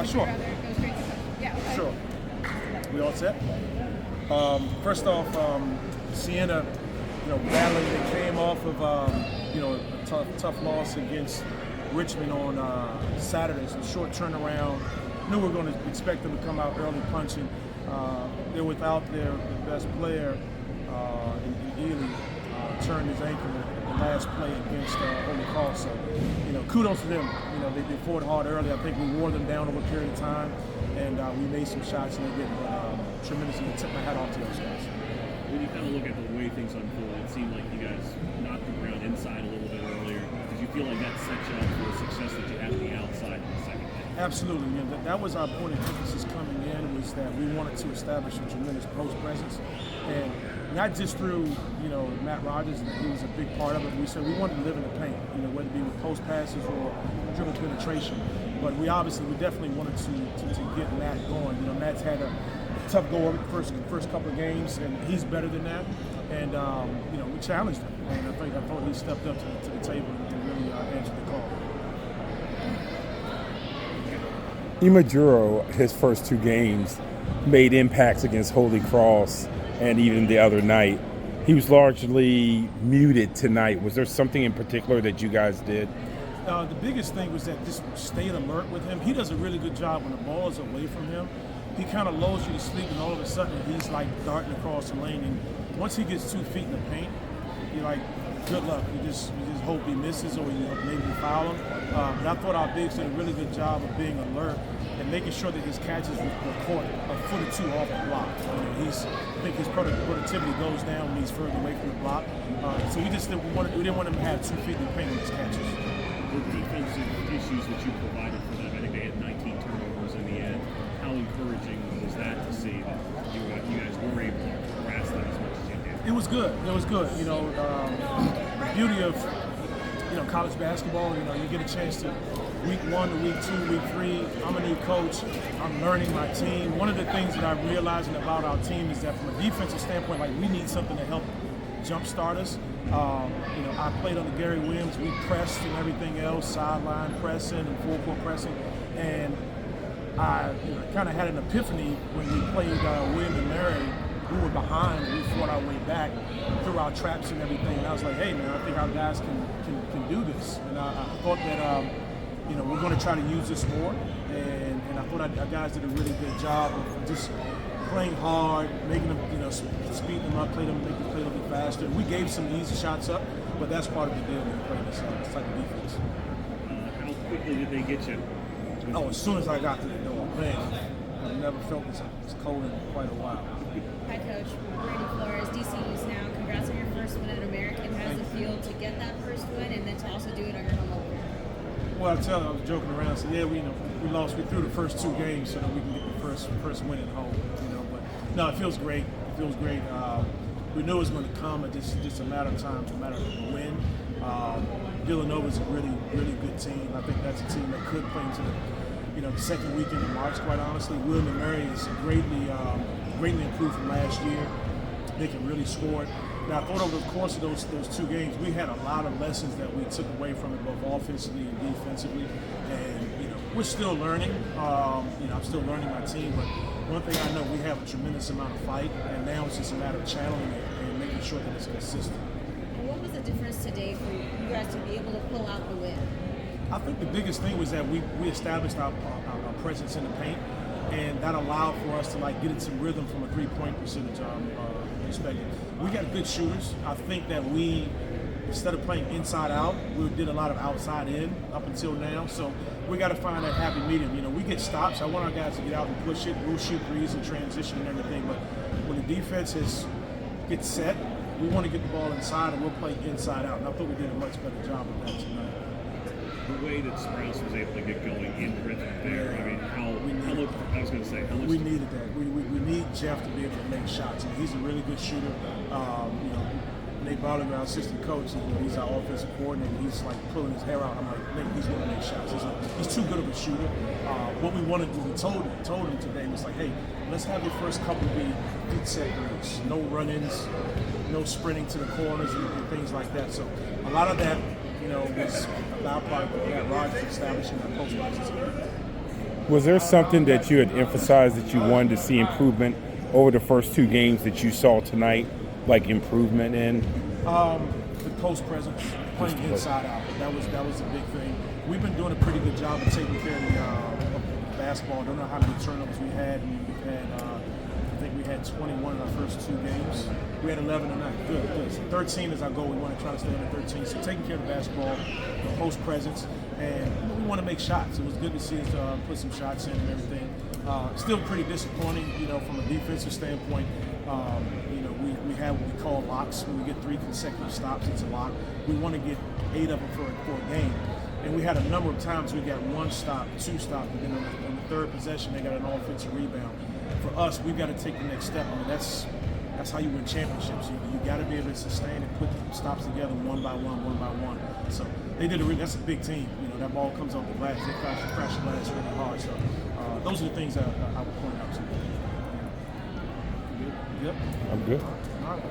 Sure. Go straight to yeah. Okay. Sure. We all set? First off, Siena, battling. They came off of, a tough loss against Richmond on Saturday. So short turnaround. Knew we were going to expect them to come out early punching. They're without their best player in Ely. Turned his ankle at the last play against Holy Cross. So, kudos to them. They fought hard early. I think we wore them down over a period of time, and we made some shots, and they did tremendously. I took my hat off to those guys. When you kind of look at the way things unfolded, it seemed like you guys knocked the ground inside a little bit earlier. Did you feel like that set you up for the success that you had on the outside in the second half? Absolutely. That was our point of emphasis coming in, was that we wanted to establish a tremendous post presence, and not just through Matt Rogers, and he was a big part of it. We said we wanted to live in the paint, whether it be with post passes or dribble penetration. But we definitely wanted to get Matt going. Matt's had a tough go over the first couple of games, and he's better than that. And we challenged him, and I thought he stepped up to the table and really answered the call. Imajuro, his first two games, made impacts against Holy Cross and even the other night. He was largely muted tonight. Was there something in particular that you guys did? The biggest thing was that just staying alert with him. He does a really good job when the ball is away from him. He kind of lulls you to sleep, and all of a sudden he's like darting across the lane. And once he gets 2 feet in the paint, you're like, good luck. You just hope he misses, or maybe you foul him. But I thought our bigs did a really good job of being alert and making sure that his catches were caught a foot or two off the block. I think his productivity goes down when he's further away from the block. So we didn't want him to have 2 feet in the paint on his catches. The defensive issues that you provided for them, I think they had 19 turnovers in the end. How encouraging was that to see that you guys were able to harass them as much as you did? It was good. The beauty of college basketball, you get a chance to week 1 to week 2, week 3. I'm a new coach. I'm learning my team. One of the things that I'm realizing about our team is that from a defensive standpoint, we need something to help jumpstart us. I played under Gary Williams. We pressed and everything else, sideline pressing and full court pressing, and I kind of had an epiphany when we played William and Mary. We were behind, and we fought our way back through our traps and everything. And I was like, hey man, I think our guys can do this. And I thought that we're going to try to use this more. And I thought our guys did a really good job of just playing hard, making them, speeding them up, make them play a little bit faster. We gave some easy shots up, but that's part of the deal when you play this type of defense. How quickly did they get you? Oh, as soon as I got to the door, man, I've never felt this cold in quite a while. Hi, Coach. Brady Flores, DC News Now. Congrats on your first win at American. How does it feel to get that first win and then to also do it on your home opener? Well, I was joking around. I said, yeah, we lost. We threw the first 2 games so that we can get the first win at home. But no, it feels great. It feels great. We knew it was going to come. It's just a matter of time, a matter of when. Villanova's a really, really good team. I think that's a team that could play into the second weekend in March. Quite honestly, William and Mary is greatly improved from last year. They can really score. Now, I thought over the course of those 2 games, we had a lot of lessons that we took away from it, both offensively and defensively. And we're still learning. I'm still learning my team, but one thing I know, we have a tremendous amount of fight, and now it's just a matter of channeling it and making sure that it's consistent. What was the difference today for you guys to be able to pull out the win? I think the biggest thing was that we established our presence in the paint, and that allowed for us to get in some rhythm from a 3-point percentage perspective. We got good shooters. I think that we, instead of playing inside out, we did a lot of outside in up until now. So we got to find that happy medium. We get stops. I want our guys to get out and push it. We'll shoot threes and transition and everything. But when the defense gets set, we want to get the ball inside, and we'll play inside out. And I thought we did a much better job of that tonight. The way that Sprouse was able to get going in rhythm there, I was going to say, how much? We needed that. We need Jeff to be able to make shots. He's a really good shooter. Nate Bollinger, our assistant coach, he's our offensive coordinator. He's pulling his hair out. I'm like, Nate, he's going to make shots. He's too good of a shooter. What we wanted to do, we told him today was hey, let's have your first couple be deep set threes. No run-ins, no sprinting to the corners and things like that. So a lot of that, was about part of Matt Rogers establishing that post presence. Was there something that you had emphasized that you wanted to see improvement over the first 2 games that you saw tonight, like improvement in? The post presence, playing inside out. That was a big thing. We've been doing a pretty good job of taking care of the basketball. I don't know how many turnovers we had. I think we had 21 in our first 2 games. We had 11 tonight. Good. So 13 is our goal. We want to try to stay under 13. So taking care of the basketball, the post presence, and we want to make shots. It was good to see us put some shots in and everything. Still pretty disappointing, from a defensive standpoint. We have what we call locks. When we get 3 consecutive stops, it's a lock. We want to get 8 of them for a game. And we had a number of times we got 1 stop, 2 stops, and then on the 3rd possession they got an offensive rebound. For us, we've got to take the next step. That's how you win championships. You got to be able to sustain and put stops together one by one. So they did that's a big team. That ball comes off the glass. They crash the glass really hard. So those are the things I would point out to. Good. Yep. I'm good. All right.